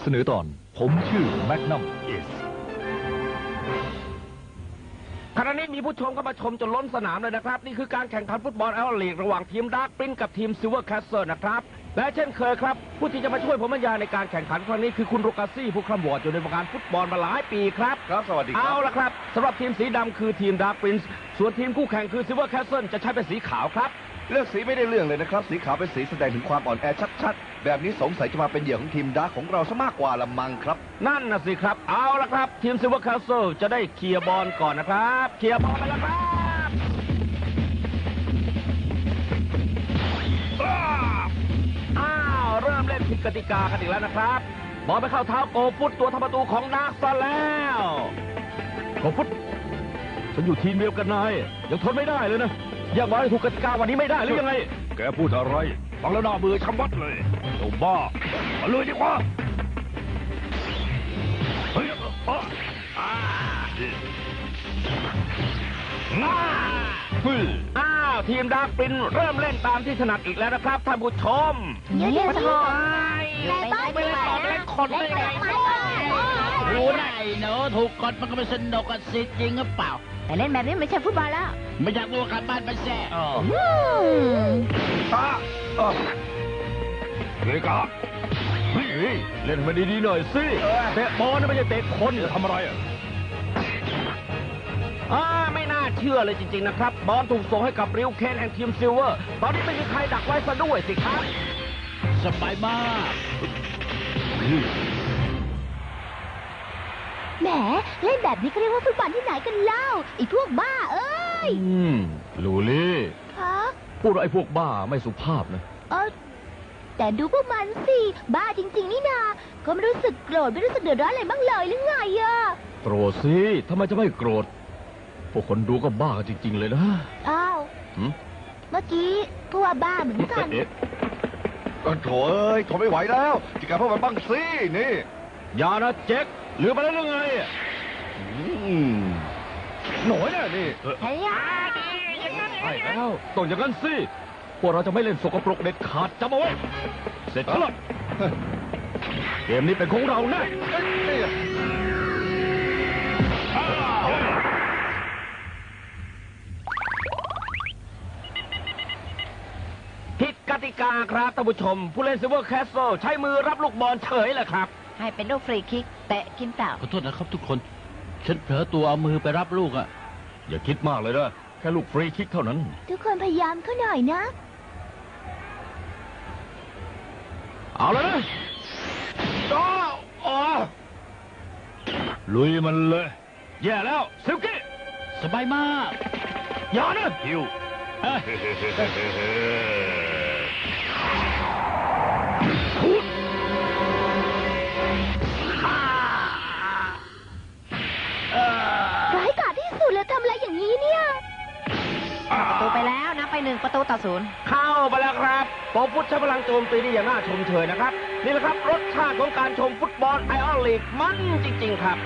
เสนอตอนผมชื่อแมกนัมเอสขณะนี้มีผู้ชมเข้ามาชมจนล้นสนามเลยนะครับนี่คือการแข่งขันฟุตบอลไอออลลีกระหว่างทีมดาร์กปรินซ์กับทีมซิลเวอร์แคสเซิลนะครับและเช่นเคยครับผู้ที่จะมาช่วยผมบรรยายในการแข่งขันครั้งนี้คือคุณโรกาซี่ผู้คร่ำวอดอยู่ในวงการฟุตบอลมาหลายปีครับครับสวัสดีครับเอาละครับสำหรับทีมสีดำคือทีมดาร์กปรินซ์ส่วนทีมคู่แข่งคือซิลเวอร์แคสเซิลจะใช้เป็นสีขาวครับเลือกสีไม่ได้เรื่องเลยนะครับสีขาวเป็นสีแสดงถึงความอ่อนแอชัดๆแบบนี้สงสัยจะมาเป็นเหยื่อของทีมดาร์กของเราซะมากกว่าละมังครับนั่นน่ะสิครับเอาละครับทีมซิลเวอร์แคสเซิลจะได้เคลียร์บอลก่อนนะครับเคลียร์บอลไปแล้วครับเริ่มเล่นผิดกติกากันอีกแล้วนะครับบอลไปเข้าเท้าโกฟุตตัวทำประตูของดาร์กซะแล้วโกฟุตฉันอยู่ทีมเดียวกันนายยังทนไม่ได้เลยนะยังว่าถูกกติกาวันนี้ไม่ได้หรือยังไงแกพูดอะไรฟังแล้วน่าเบื่อชะมัดเลยโอ้บ้ามาเลยดีกว่าเฮ้ยทีมดาร์กปรินซ์เริ่มเล่นตามที่ถนัดอีกแล้วนะครับท่านผู้ชมยืดยืดถอยไม่เล่นต่อไม่เล่นคนได้ไงรู้ไหนเนอะถูกกดมันก็ไม่สนุกกันสิจริงหรือเปล่าแต่เล่นแบบนี้ไม่ใช่ฟุตบอลแล้วไม่อยากดูการบ้านไปแซ่เฮ้ยกะเล่นมาดีๆหน่อยสิเตะบอลนะไม่ใช่เตะคนจะทำอะไรไม่น่าเชื่อเลยจริงๆนะครับบอลถูกส่งให้กับริวเคนแห่งทีมซิลเวอร์ตอนนี้ไม่มีใครดักไว้ซะด้วยสิครับสบายมากแหมเล่นแบบนี้เขาเรียกว่าฟุตบอลที่ไหนกันเล่าไอ้พวกบ้าเอ้ยลูลี่คะพูดว่าไอ้พวกบ้าไม่สุภาพนะแต่ดูพวกมันสิบ้าจริงๆนี่นาก็ไม่รู้สึกโกรธไม่รู้สึกเดือดร้อนอะไรบ้างเลยหรือไงอะโกรธสิทำไมจะไม่โกรธพวกคนดูก็บ้าจริงๆเลยนะอ้าวเมื่อกี้พวกบ้าเหมือนกันโถ่เอ้ยทนไม่ไหวแล้วจิกาพวกมันบ้างสินี่อย่านะเจ๊กหรือไปแล้วยังไงหน่อยเนี่ยนี่ใช่แล้วต้องอย่างนั้นสิพวกเราจะไม่เล่นสกปรกเด็ดขาดจำเอาไว้เสร็จแล้วเกมนี้เป็นของเราแน่ผิดกติกาครับท่านผู้ชมผู้เล่นซิลเวอร์แคสเซิลใช้มือรับลูกบอลเฉยเลยครับให้เป็นลูกฟรีคิกเตะกินเปล่าขอโทษนะครับทุกคนฉันเผลอตัวเอามือไปรับลูกอ่ะอย่าคิดมากเลยนะแค่ลูกฟรีคิกเท่านั้นทุกคนพยายามเขาหน่อยนะเอาเลยนะลุยมันเลยแย่แล้วซิลกี้สบายมากอย่านะฮิวร้ายกาจที่สุดเลยทำอะไรอย่างนี้เนี่ยประตูไปแล้วนะไป1-0เข้าไปแล้วครับโปฟุตใช้พลังโจมตีได้อย่างน่าชมเชยนะครับนี่แหละครับรสชาติของการชมฟุตบอลไอออลลีกมันจริงๆครับ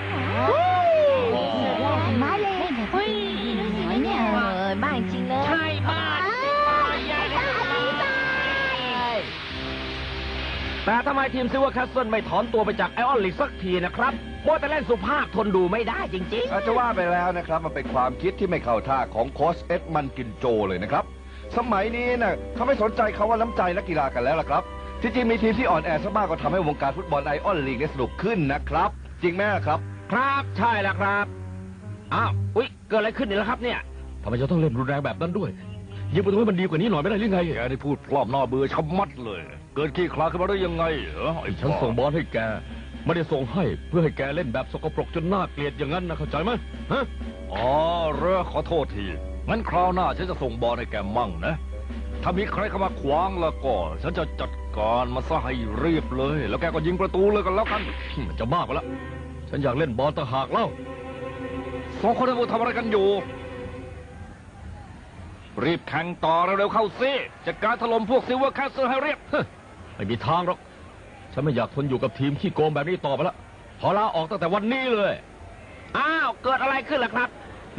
มาเลยเฮ้ยน้อยเนี่ยบ้าจริงเลยใช่บ้าแต่ทำไมทีมซิลเวอร์แคสเซิลไม่ถอนตัวไปจากไอออลลีกสักทีนะครับว่าแต่เล่นสุภาพทนดูไม่ได้จริงๆจะว่าไปแล้วนะครับมันเป็นความคิดที่ไม่เข้าท่าของโค้ชเอ็ดมันกินโจเลยนะครับสมัยนี้นะเขาไม่สนใจเขาว่าน้ำใจนักกีฬากันแล้วล่ะครับที่จริงมีทีมที่อ่อนแอซะมากก็ทำให้วงการฟุตบอลไอออลลีกได้สนุกขึ้นนะครับจริงไหมครับครับใช่แล้วครับอ้าวอุ๊ยเกิดอะไรขึ้นนี่ล่ะครับเนี่ยทำไมจะต้องเล่นรุนแรงแบบนั้นด้วยยิงประตูให้มันดีกว่านี้หน่อยไม่ได้หรือไงแกได้พูดพล่อมหน้าเบื่อชะมัดเลยเกิดขี้คลาขึ้นมาได้ยังไงฉันส่งบอลให้แกไม่ได้ส่งให้เพื่อให้แกเล่นแบบสกปรกจนน่าเกลียดอย่างนั้นนะเข้าใจไหมฮะขอโทษทีงั้นคราวหน้าฉันจะส่งบอลให้แกมั่งนะ ถ้ามีใครเข้ามาขวางแล้วก็ฉันจะจัดการมาซะให้เรียบเลย แล้วแกก็ยิงประตูเลยกันแล้วกันมันจะมากไปแล้วฉันอยากเล่นบอลต่างหากเล่าสองคนนั้นทำอะไรกันอยู่รีบแข่งต่อเร็วๆเข้าซิจัดการถล่มพวกซิลเวอร์แคสเซิลให้เรียบไม่มีทางหรอกฉันไม่อยากทนอยู่กับทีมขี้โกงแบบนี้ต่อไปแล้วขอลาออกตั้งแต่วันนี้เลยอ้าวเกิดอะไรขึ้นล่ะครับ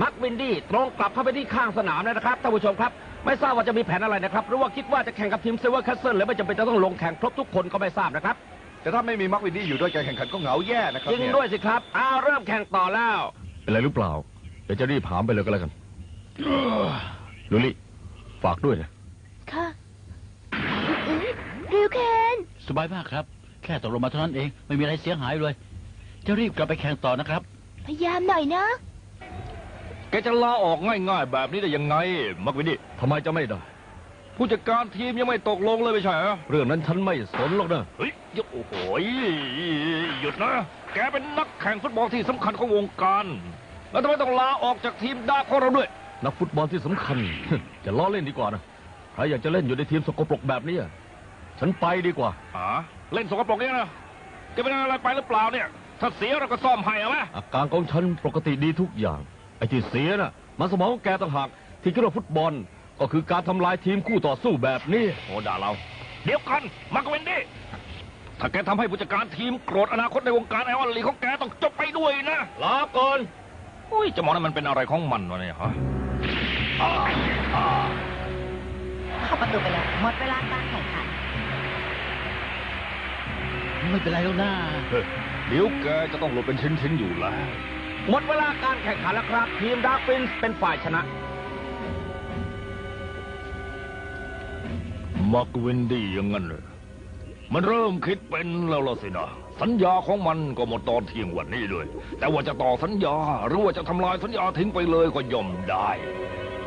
มักวินดี้ตรงกลับเข้าไปที่ข้างสนามเลยนะครับท่านผู้ชมครับไม่ทราบว่าจะมีแผนอะไรนะครับหรือว่าคิดว่าจะแข่งกับทีมซิลเวอร์แคสเซิลหรือไม่จำเป็นจะต้องลงแข่งครบทุกคนก็ไม่ทราบนะครับแต่ถ้าไม่มีมักวินดี้อยู่ด้วยการแข่งขันก็เหงาแย่นะครับจริงด้วยสิครับอ้าวเริ่มแข่งต่อแล้วเป็นอะไรหรือเปล่าเดี๋ยวจะรีบหามไปเลยก็แล้วกันลูลี่ฝากด้วยนะค่ะริวเคน สบายมากครับ แค่ตกลงมาเท่านั้นเอง ไม่มีอะไรเสียหายเลย จะรีบกลับไปแข่งต่อนะครับ พยายามหน่อยนะแกจะลาออกง่ายๆแบบนี้ได้ยังไงมักวินดี้ทำไมจะไม่ได้ผู้จัดการทีมยังไม่ตกลงเลยไม่ใช่เหรอเรื่องนั้นฉันไม่สนหรอกนะเฮ้ยโอ้โหหยุดนะแกเป็นนักแข่งฟุตบอลที่สำคัญของวงการแล้วทำไมต้องลาออกจากทีมดาของเราด้วยนักฟุตบอลที่สำคัญ จะล้อเล่นดีกว่านะใครอยากจะเล่นอยู่ในทีมสกปรกแบบนี้ฉันไปดีกว่าเล่นสกปรกเนี่ยนะแกเป็นอะไรไปหรือเปล่าเนี่ยถ้าเสียเราก็ซ่อมให้เอาไหมอาการของฉันปกติดีทุกอย่างไอ้ที่เสียน่ะมันสมองของแกต่างหากที่คิดว่าฟุตบอลก็คือการทำลายทีมคู่ต่อสู้แบบนี้โอ้ด่าเราเดี๋ยวกันมาร์กเวนดี้ถ้าแกทำให้ผู้จัดการทีมโกรธอนาคตในวงการไอออนลีของแกต้องจบไปด้วยนะลาก่อนอุ้ยจะมองนั้นมันเป็นอะไรของมันวะเนี่ยฮะเข้าประตูไปแล้วหมดเวลาการแข่งขันไม่เป็นไรแล้วนะเดี๋ยวแกจะต้องหลบเป็นชิ้นๆอยู่แล้วหมดเวลาการแข่งขันแล้วครับทีมดาร์กปรินซ์เป็นฝ่ายชนะมักเวนดี้อย่างนั้นเลยมันเริ่มคิดเป็นแล้วล่ะสินะสัญญาของมันก็หมดตอนเที่ยงวันนี้ด้วยแต่ว่าจะต่อสัญญาหรือว่าจะทำลายสัญญาทิ้งไปเลยก็ย่อมได้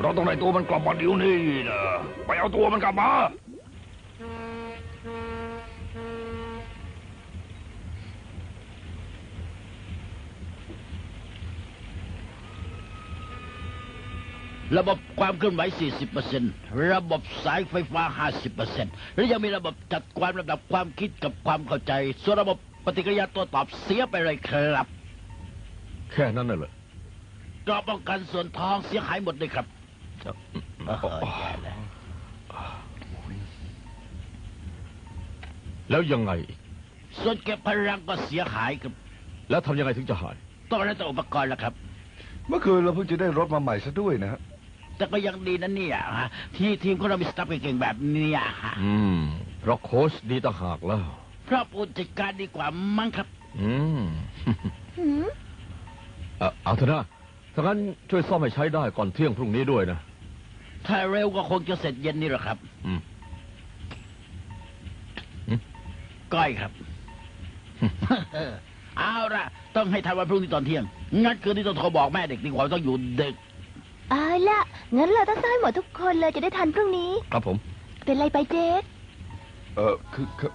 เราต้องได้ตัวมันกลับมาเดี๋ยวนี้นะไปเอาตัวมันกลับมาระบบความเคลื่อนไหว 40% ระบบสายไฟฟ้า 50% และยังมีระบบจัดความระดับความคิดกับความเข้าใจส่วนระบบปฏิกิริยาตัวตอบเสียไปเลยครับแค่นั้นน่ะเหรอก็ป้องกันส่วนท้องเสียหายหมดเลยครับแล้วยังไงส่วนเก็บพลังก็เสียหายครับแล้วทำยังไงถึงจะหายต้องใช้อุปกรณ์แล้วครับเมื่อคืนเราเพิ่งจะได้รถมาใหม่ซะด้วยนะฮะแต่ก็ยังดีนะเนี่ยที่ทีมของเรามีสตาฟเก่งๆแบบนี้เพราะโค้ชดีต่างหากแล้วเพราะผู้จัดการดีกว่ามั้งครับเอาเถอะนะถ้างั้นช่วยซ่อมให้ใช้ได้ก่อนเที่ยงพรุ่งนี้ด้วยนะถ้าเร็วก็คงจะเสร็จเย็นนี้แหละครับก้อยครับเอาละต้องให้ทันวันพรุ่งนี้ตอนเที่ยงงั้นคืนนี้ต้องโทรบอกแม่เด็กดีกว่าต้องอยู่ดึกเอาละงั้นเราต้องซ่อมให้หมดทุกคนเลยจะได้ทันพรุ่งนี้ครับผมเป็นไรไปเจสคือ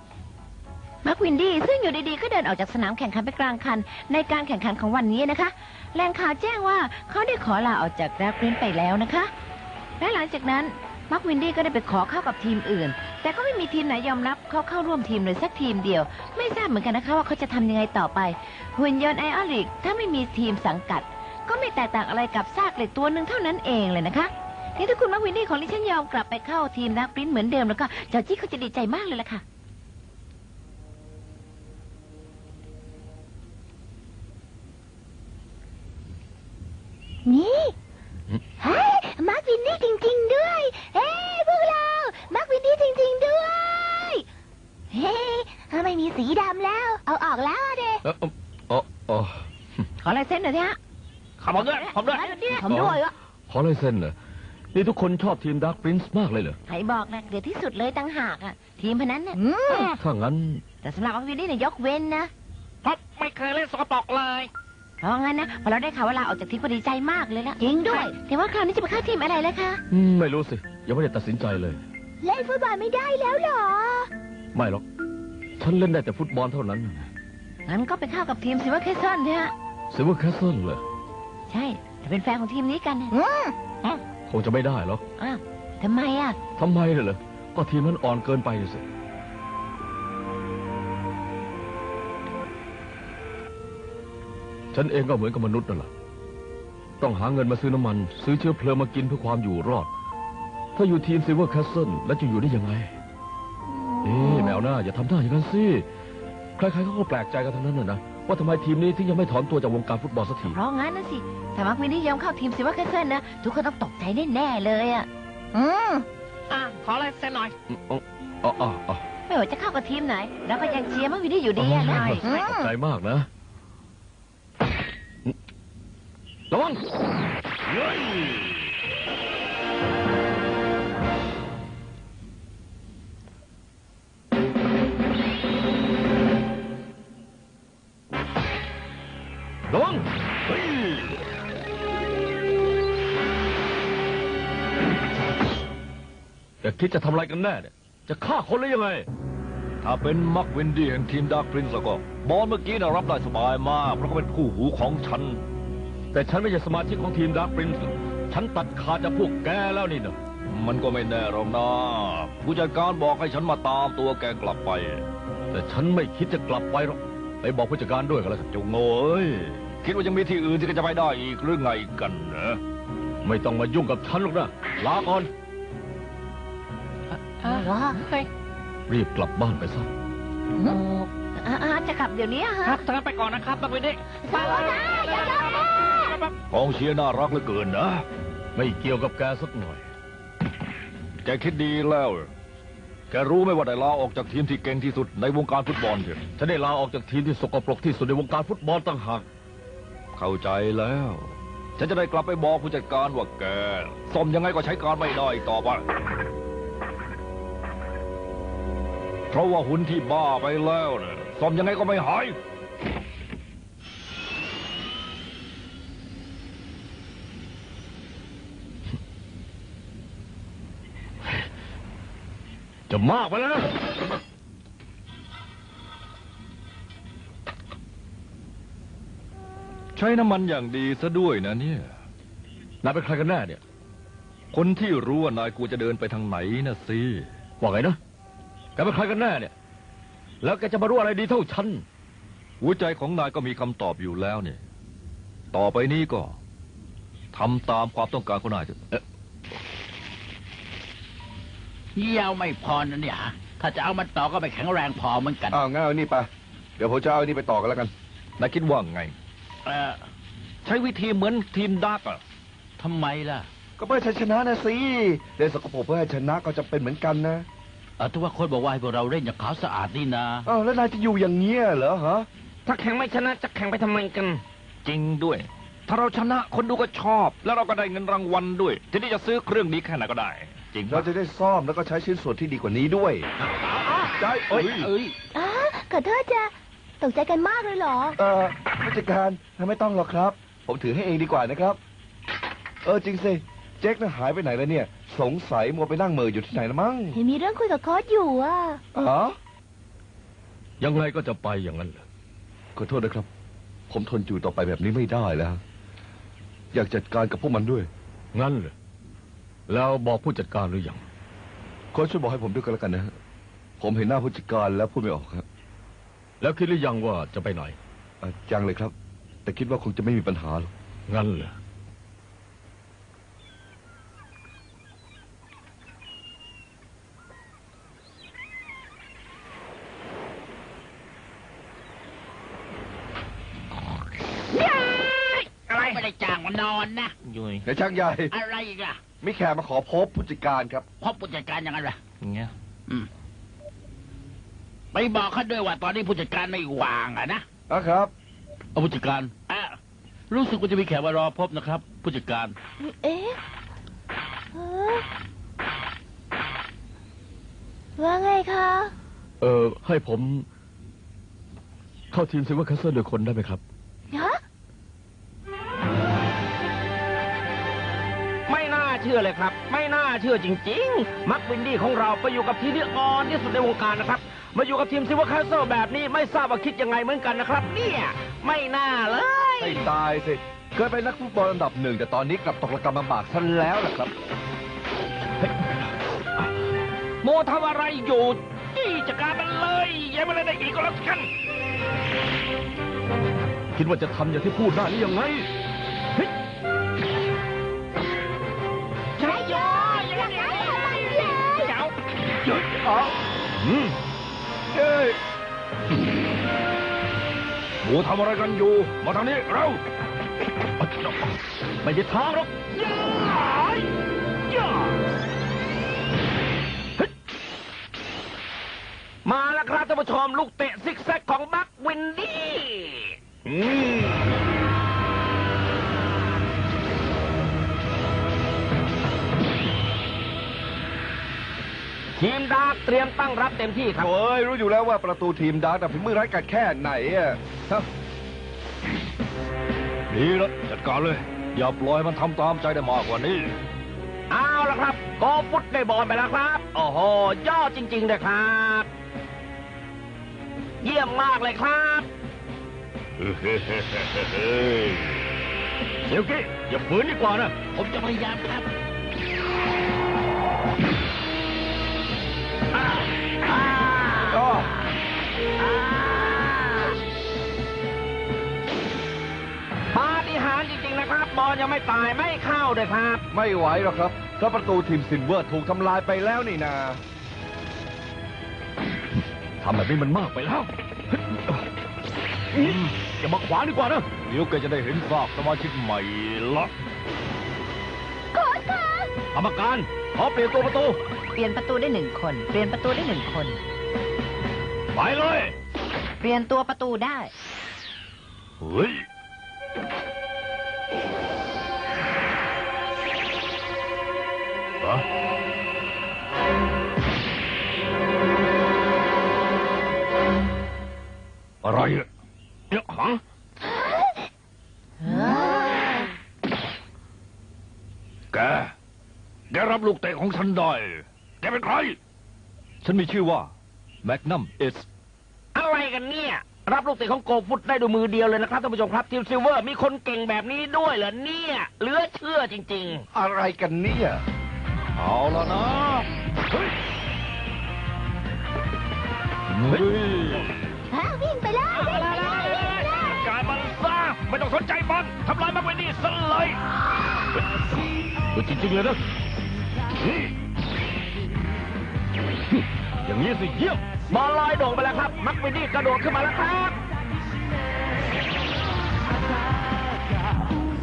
มักวินดี้ซึ่งอยู่ดีๆก็เดินออกจากสนามแข่งขันไปกลางคันในการแข่งขันของวันนี้นะคะแหล่งข่าวแจ้งว่าเขาได้ขอลาออกจากดาร์กปรินซ์ไปแล้วนะคะและหลังจากนั้นมักวินดี้ก็ได้ไปขอเข้ากับทีมอื่นแต่ก็ไม่มีทีมไหนยอมรับเขาเข้าร่วมทีมเลยสักทีมเดียวไม่ทราบเหมือนกันนะคะว่าเขาจะทำยังไงต่อไปหุ่นยนต์ไอออลิกถ้าไม่มีทีมสังกัดก็ไม่แตกต่างอะไรกับซากเหล็กตัวหนึ่งเท่านั้นเองเลยนะคะนี่ถ้าคุณมักวินดี้ของดิฉันยอมกลับไปเข้าทีมดาร์กปรินซ์เหมือนเดิมแล้วก็เจ้าจี้เขาจะดีใจมากเลยล่ะค่ะนี่เฮ้ยมักวินดี้จริงๆด้วยเฮ้พวกเรามักวินดี้จริงๆด้วยเฮ้ไม่มีสีดำแล้วเอาออกแล้วเด้ขอลายเส้นหน่อยสิฮะผมด้วยผมด้วยขอลายเส้นเหรอนี่ทุกคนชอบทีมดาร์กปรินซ์มากเลยเหรอใครบอกนะเดี๋ยวที่สุดเลยตั้งหากอ่ะทีมพนันน่ะถ้างั้นแต่สำหรับมักวินดี้เนี่ยยกเว้นนะเพราะไม่เคยเล่นสกปรกเลยเพราะงั้นนะพอเราได้ข่าวว่าลาออกจากทีมก็ดีใจมากเลยละจริงด้วยแต่ว่าคราวนี้จะไปเข้าทีมอะไรแล้วคะไม่รู้สิยังไม่ได้ตัดสินใจเลยเล่นฟุตบอลไม่ได้แล้วเหรอไม่หรอกฉันเล่นได้แต่ฟุตบอลเท่านั้นงั้นก็ไปเข้ากับทีมซิลเวอร์แคสเซิลเถอะซิลเวอร์แคสเซิลเหรอใช่แต่เป็นแฟนของทีมนี้กันคงจะไม่ได้หรอก ทำไมอ่ะ ทำไมเหรอก็ทีมนั้นอ่อนเกินไปสิฉันเองก็เหมือนกับมนุษย์นั่นแหละต้องหาเงินมาซื้อน้ำมัน ซื้อเชื้อเพลิงมากินเพื่อความอยู่รอด ถ้าอยู่ทีมซิลเวอร์แคสเซิลแล้วจะอยู่ได้ยังไงแมวหน้าอย่าทำหน้าอย่างนั้นสิใครๆเขาก็แปลกใจกันทั้งนั้นนะว่าทำไมทีมนี้ถึงยังไม่ถอนตัวจากวงการฟุตบอลสักที เพราะงั้นนะสิถ้ามาร์ควินดี้ยอมเข้าทีมซิลเวอร์แคสเซิลนะทุกคนต้องตกใจแน่ๆเลยอ่ะขออะไรเส้นหน่อยไม่ว่าจะเข้ากับทีมไหนเราก็ยังเชียร์มาร์ควินดี้อยู่ดีอะนะ ขอบใจมากนะระวังระวังแต่คิดจะทำอะไรกันแน่เนี่ยจะฆ่าคนหรือยังไง ถ้าเป็นมักวินดี้แห่งทีมดาร์คพรินซ์แล้วก็บอลเมื่อกี้นะรับได้สบายมากเพราะเขาเป็นคู่หูของฉัน แต่ฉันไม่ใช่สมาชิกของทีมดาร์คปรินซ์ฉันตัดขาดจากพวกแกแล้วนี่นะ มันก็ไม่แน่หรอกนะผู้จัดการบอกให้ฉันมาตามตัวแกกลับไป แต่ฉันไม่คิดจะกลับไปหรอกไปบอกผู้จัดการด้วยกันแล้วกัน เจ้าโง่เอ้ยคิดว่ายังมีที่อื่นที่จะไปได้อีกหรือไงกันนะ ไม่ต้องมายุ่งกับฉันหรอกนะลาก่อน รีบกลับบ้านไปซะ จะกลับเดี๋ยวนี้ฮะ ครับท่านไปก่อนนะครับบักวินดี้ สาวนะอย่ายอมแพ้ กองเชียร์น่ารักเหลือเกินนะ ไม่เกี่ยวกับแกสักหน่อย แกคิดดีแล้ว แกรู้ไหมว่าได้ลาออกจากทีมที่เก่งที่สุดในวงการฟุตบอลเถอะ ฉันได้ลาออกจากทีมที่สกปรกที่สุดในวงการฟุตบอลต่างหาก เข้าใจแล้ว ฉันจะได้กลับไปบอกผู้จัดการว่าแกซ่อมยังไงก็ใช้การไม่ได้ต่อไปเพราะว่าหุ่นที่บ้าไปแล้วเนี่ยซ่อมยังไงก็ไม่หาย จะมากไปแล้วนะ ใช้น้ำมันอย่างดีซะด้วยนะเนี่ย นายเป็นใครกันแน่เนี่ย คนที่รู้ว่านายกูจะเดินไปทางไหนนะสิ ว่าไงนะแกเป็นใครกันแน่เนี่ย แล้วแกจะมารู้อะไรดีเท่าฉัน หัวใจของนายก็มีคำตอบอยู่แล้วเนี่ย ต่อไปนี้ก็ทำตามความต้องการของนายเถอะ ยาวไม่พอนะเนี่ย ถ้าจะเอามันต่อก็ไม่แข็งแรงพอเหมือนกัน อ้าวงั้นเอานี่ไปเดี๋ยวผมจะเอานี่ไปต่อกันแล้วกันนายคิดว่าไง ใช้วิธีเหมือนทีมดาร์กอะ ทำไมล่ะ ก็เพื่อชัยชนะนะสิเล่นสกปรกเพื่อให้ชนะก็จะเป็นเหมือนกันนะ แต่ว่าคนบอกว่าให้พวกเราเล่นอย่างขาวสะอาดนี่นะ อ้าวแล้วนายจะอยู่อย่างเงี้ยเหรอฮะ ถ้าแข่งไม่ชนะจะแข่งไปทำไมกัน จริงด้วย ถ้าเราชนะคนดูก็ชอบ แล้วเราก็ได้เงินรางวัลด้วย ทีนี้จะซื้อเครื่องนี้แค่ไหนก็ได้ จริง เราจะได้ซ่อมแล้วก็ใช้ชิ้นส่วนที่ดีกว่านี้ด้วยใจเอ้ย อ้าขอโทษจ้ะตกใจกันมากเลยเหรอ ผู้จัดการไม่ต้องหรอกครับ ผมถือให้เองดีกว่านะครับ จริงสิเจ๊กน่ะหายไปไหนแล้วเนี่ย สงสัยมัวไปนั่งเหม่ออยู่ที่ไหนละมั้ง เห็นมีเรื่องคุยกับโค้ชอยู่อ่ะ อ๋อ ยังไงก็จะไปอย่างนั้นเหรอ ขอโทษนะครับ ผมทนอยู่ต่อไปแบบนี้ไม่ได้แล้ว อยากจัดการกับพวกมันด้วย งั้นเหรอแล้วบอกผู้จัดการหรือยัง โค้ชช่วยบอกให้ผมด้วยกันแล้วกันนะฮะผมเห็นหน้าผู้จัดการแล้วพูดไม่ออกครับ แล้วคิดหรือยังว่าจะไปไหน ยังเลยครับ แต่คิดว่าคงจะไม่มีปัญหาหรอก งั้นเหรออะไรไม่ได้จ้างมานอนนะ ยุย นายช่างใหญ่ อะไรอีกล่ะ มีแขกมาขอพบผู้จัดการครับ พบผู้จัดการอย่างนั้นล่ะ อย่างเงี้ย ไปบอกเขาด้วยว่าตอนนี้ผู้จัดการไม่ว่างอะนะ ครับ เอาผู้จัดการรู้สึกว่าจะมีแขกมารอพบนะครับ ผู้จัดการ เอ๊ะว่าไงคะ ให้ผมเข้าทีมซิลเวอร์แคสเซิลโดยคนได้ไหมครับ ฮะ ไม่น่าเชื่อเลยครับ ไม่น่าเชื่อจริงๆ มักวินดี้ของเราไปอยู่กับทีมที่อ่อนที่สุดในวงการนะครับ มาอยู่กับทีมซิลเวอร์แคสเซิลแบบนี้ไม่ทราบว่าคิดยังไงเหมือนกันนะครับ เนี่ยไม่น่าเลย ให้ตายสิ เคยเป็นนักฟุตบอลอันดับหนึ่งแต่ตอนนี้กลับตกระกำลำบากซะแล้วล่ะครับ โมทำอะไรอยู่จี้จัดการมันเลยอย่ามาเล่นได้อีกก็แล้วกัน คิดว่าจะทำอย่างที่พูดได้หรือยังไง ใช่ยออย่างนี้เจ้า เอ้ย หมูทำอะไรกันอยู่มาทางนี้เราไม่ได้ท้าหรอกมาแล้วครับท่านผู้ชมลูกเตะซิกแซกของบัควินดี้ทีมดาร์กเตรียมตั้งรับเต็มที่ครับ โอ้ยรู้อยู่แล้วว่าประตูทีมดาร์กแต่ฝีมือร้ายกาจแค่ไหนอะฮะ ดีแล้วจัดการเลย อย่าปล่อยมันทำตามใจได้มากกว่านี้ เอาละครับโกฟุตได้บอลไปแล้วครับ โอ้โหยอดจริงๆเลยครับ เยี่ยมมากเลยครับเดี๋ยวกี้อย่าฝืนดีกว่านะ ผมจะพยายามครับ ก็ ปาฏิหาริย์จริงๆนะครับ บอลยังไม่ตายไม่เข้าเลยครับ ไม่ไหวหรอกครับเพราะประตูทีมซิลเวอร์ถูกทำลายไปแล้วนี่นา ทำแบบนี้มันมากไปแล้วอย่ามาขวางดีกว่านะ เดี๋ยวแกจะได้เห็นซากสมาชิกใหม่ละ โค้ชคะ กรรมการขอเปลี่ยนตัวประตู เปลี่ยนประตูได้1 คน เปลี่ยนประตูได้1 คน ไปเลย เปลี่ยนตัวประตูได้ เฮ้ยฮะอะไรอะเนี่ยฮะแกรับลูกเตะของฉันได้ แกเป็นใคร ฉันมีชื่อว่าแมกนัมเอส อะไรกันเนี่ย รับลูกเตะของโกฟุตได้ด้วยมือเดียวเลยนะครับท่านผู้ชมครับทีมซิลเวอร์มีคนเก่งแบบนี้ด้วยเหรอเนี่ยเหลือเชื่อจริง อะไรกันเนี่ย เอาแล้วนะเฮ้ยเฮ้ย ฮะวิ่งไปเลยวิ่งไปเลยวิ่งไปเลย การมันซะไม่ต้องสนใจบอลทำลายมันไว้นี่ซะเลยจริงๆเลยนะอย่างนี้สิเยี่ยมบอลลอยโด่งไปแล้วครับมักวินดี้กระโดดขึ้นมาแล้วครับ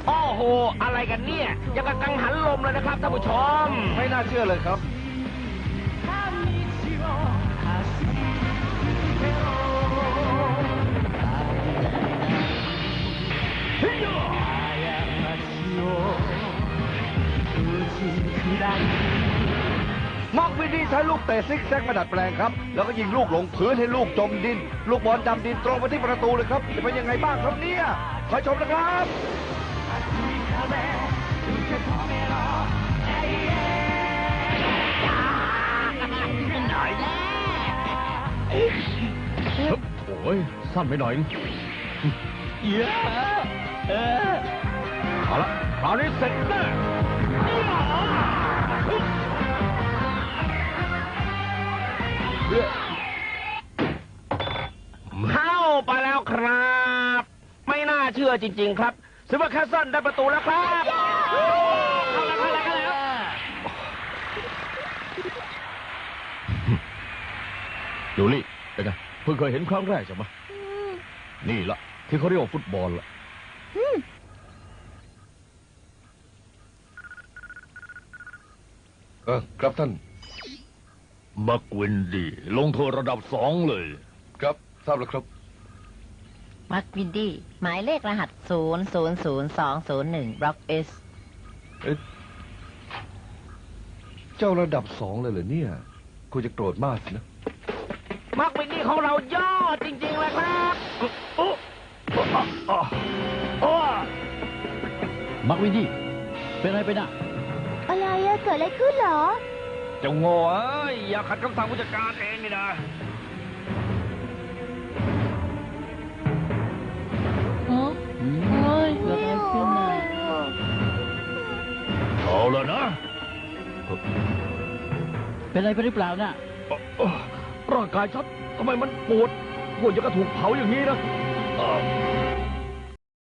โอ้โหอะไรกันเนี่ยยังกับกังหันลมเลยนะครับท่านผู้ชม ไม่น่าเชื่อเลยครับ มักวินดี้ใช้ลูกเตะซิกแซกมาดัดแปลงครับ แล้วก็ยิงลูกลงพื้นให้ลูกจมดิน ลูกบอลดำดินตรงไปที่ประตูเลยครับ จะเป็นยังไงบ้างครับเนี่ยคอยชมนะครับ โอ้ยสั้นไปหน่อยเอาละคราวนี้เสร็จแน่เข้าไปแล้วครับ ไม่น่าเชื่อจริงๆครับซิลเวอร์แคสเซิลได้ประตูแล้วครับเข้าแล้วดูนี่เป็นไงเพิ่งเคยเห็นครั้งแรกใช่ไหมนี่ละที่เขาเรียกว่าฟุตบอลละครับท่าน มักวินดีลงโทษระดับ2เลย ครับทราบแล้วครับ มักวินดี้หมายเลขรหัส 000201 บล็อกเอส เอ๊ะเจ้าระดับ2เลยเหรอเนี่ยคุณจะโกรธมากสินะ มักวินดี้ของเรายอดจริงๆเลยครับมักวินดี้เป็นอะไรไปนะ อะไรอะเกิดอะไรขึ้นเหรอ เจ้าโง่เอ้ยอย่าขัดคำสั่งผู้จัดการเองนี่นะ โอ้ยเกิดอะไรขึ้นน่ะ เอาแล้วนะ เป็นอะไรไปหรือเปล่าน่ะ ร่างกายฉันทำไมมันปวดอย่างกระถูกเผาอย่างนี้นะ